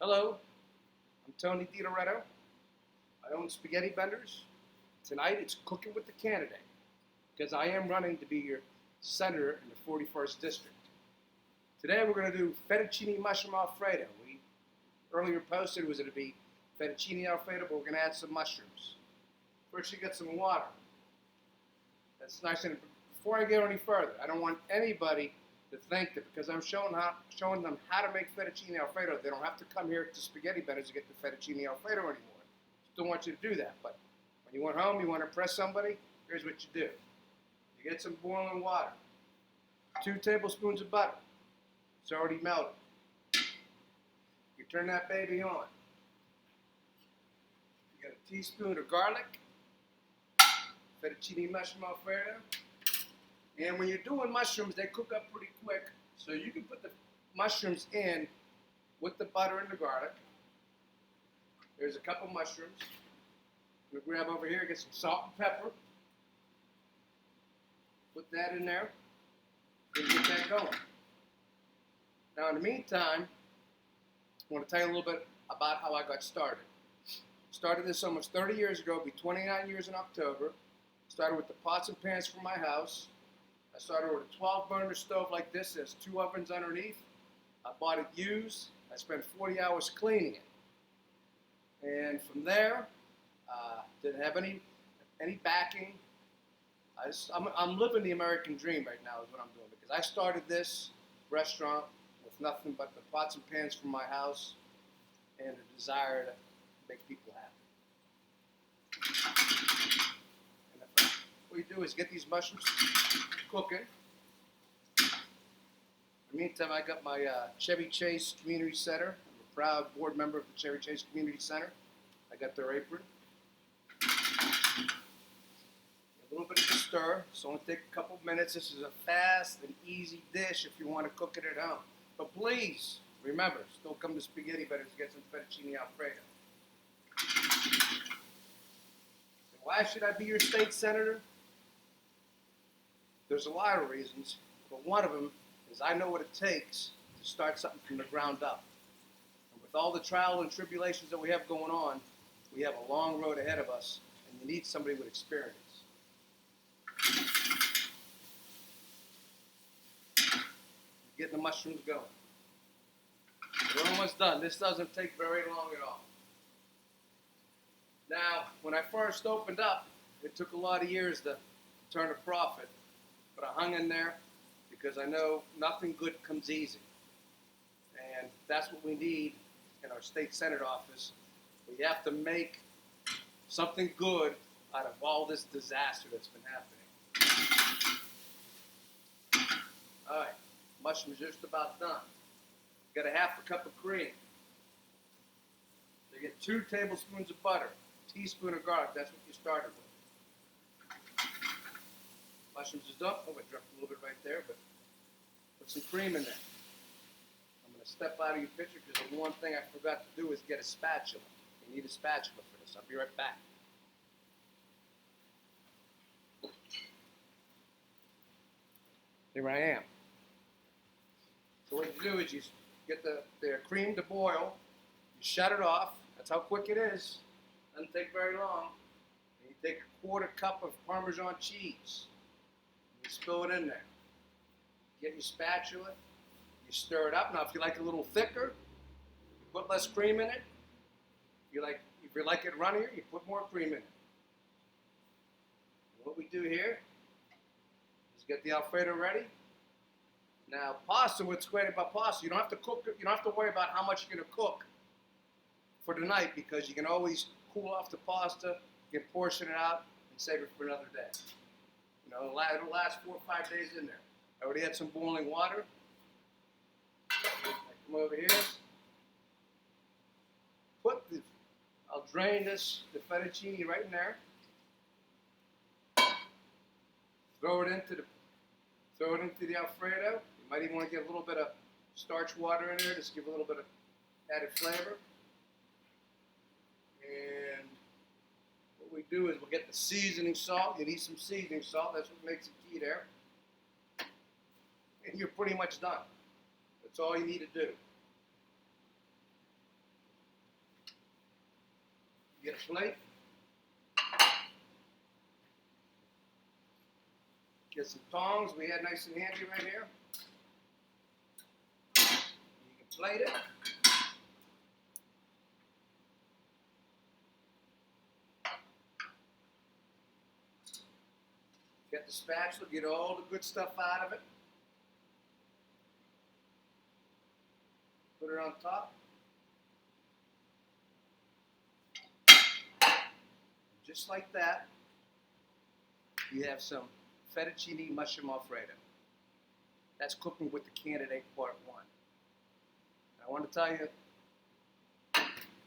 Hello, I'm Tony DiLoretto. I own Spaghetti Benders. Tonight it's Cooking with the Candidate because I am running to be your senator in the 41st District. Today we're going to do Fettuccine Mushroom Alfredo. We earlier posted it was going to be Fettuccine Alfredo, but we're going to add some mushrooms. First you get some water. That's nice. And before I go any further, I don't want anybody to think that because I'm showing them how to make Fettuccine Alfredo, they don't have to come here to Spaghetti Benders to get the Fettuccine Alfredo anymore. Don't want you to do that, but when you went home, you want to impress somebody, here's what you do. You get some boiling water, 2 tablespoons of butter. It's already melted. You turn that baby on. You got a teaspoon of garlic, Fettuccine Mushroom Alfredo. And when you're doing mushrooms, they cook up pretty quick, so you can put the mushrooms in with the butter and the garlic. There's a couple mushrooms. I'm going to grab over here, get some salt and pepper. Put that in there and get that going. Now in the meantime, I want to tell you a little bit about how I got started. Started this almost 30 years ago, it'll be 29 years in October. Started with the pots and pans from my house. I started with a 12-burner stove like this. There's 2 ovens underneath. I bought it used. I spent 40 hours cleaning it. And from there, didn't have any backing. I'm living the American dream right now is what I'm doing, because I started this restaurant with nothing but the pots and pans from my house and a desire to make people happy. And what you do is get these mushrooms cooking. In the meantime, I got my Chevy Chase Community Center. I'm a proud board member of the Chevy Chase Community Center. I got their apron. A little bit of a stir. It's only take a couple minutes. This is a fast and easy dish if you want to cook it at home. But please, remember, still come to Spaghetti Benders to get some Fettuccine Alfredo. So why should I be your state senator? There's a lot of reasons, but one of them is I know what it takes to start something from the ground up. And with all the trials and tribulations that we have going on, we have a long road ahead of us, and you need somebody with experience. Getting the mushrooms going. We're almost done. This doesn't take very long at all. Now, when I first opened up, it took a lot of years to turn a profit. But I hung in there because I know nothing good comes easy. And that's what we need in our state senate office. We have to make something good out of all this disaster that's been happening. All right, mushrooms are just about done. Got a 1/2 cup of cream. You get 2 tablespoons of butter, a teaspoon of garlic. That's what you started with. Mushrooms is done. Oh, I dropped a little bit right there, but put some cream in there. I'm going to step out of your picture because the one thing I forgot to do is get a spatula. You need a spatula for this. I'll be right back. Here I am. So what you do is you get the cream to boil. You shut it off. That's how quick it is. Doesn't take very long. And you take a 1/4 cup of Parmesan cheese. You spill it in there. Get your spatula. You stir it up. Now, if you like it a little thicker, you put less cream in it. If you like it runnier, you put more cream in it. And what we do here is get the Alfredo ready. Now, pasta, what's great about pasta, you don't have to cook it. You don't have to worry about how much you're going to cook for the night, because you can always cool off the pasta, you can portion it out, and save it for another day. You know, it'll last 4 or 5 days in there. I already had some boiling water. I come over here. I'll drain the fettuccine right in there. Throw it into the Alfredo. You might even want to get a little bit of starch water in there, just give a little bit of added flavor. And what we do is we'll get the seasoning salt. You need some seasoning salt. That's what makes it key there. And you're pretty much done. That's all you need to do. Get a plate. Get some tongs we had nice and handy right here. You can plate it. Get the spatula, get all the good stuff out of it. Put it on top. Just like that, you have some fettuccine mushroom Alfredo. That's cooking with the candidate part one. I want to tell you,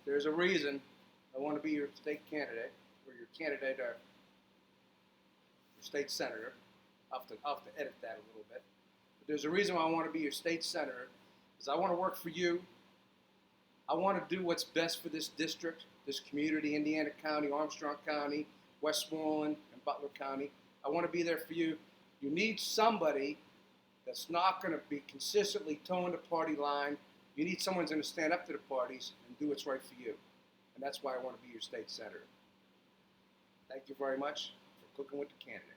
there's a reason I want to be your state candidate, or your candidate, or your state senator. I'll have to edit that a little bit. But there's a reason why I want to be your state senator, because I want to work for you. I want to do what's best for this district, this community, Indiana County, Armstrong County, Westmoreland, and Butler County. I want to be there for you. You need somebody that's not going to be consistently towing the party line. You need someone who's going to stand up to the parties and do what's right for you. And that's why I want to be your state senator. Thank you very much for cooking with the candidate.